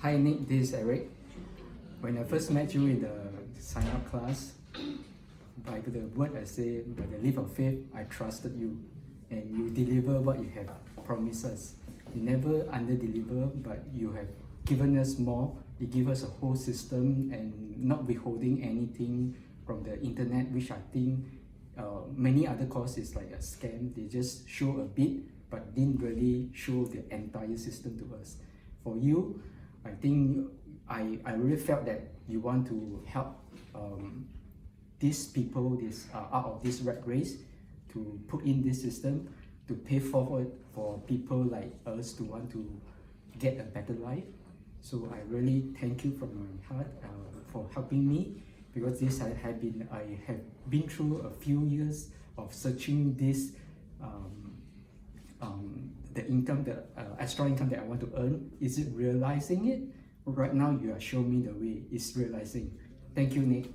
Hi Nick, this is Eric. When I first met you in the sign up class, by the word I say, by the leap of faith, I trusted you, and you deliver what you have promised us. You never under-deliver, but you have given us more. You give us a whole system and not withholding anything from the internet, which I think many other courses is like a scam. They just show a bit, but didn't really show the entire system to us. For you, I think I really felt that you want to help these people out of this rat race, to put in this system to pay forward for people like us to want to get a better life. So I really thank you from my heart for helping me, because I have been through a few years of searching this the income, the extra income that I want to earn. Is it realizing it? Right now you are showing me the way it's realizing. Thank you, Nick.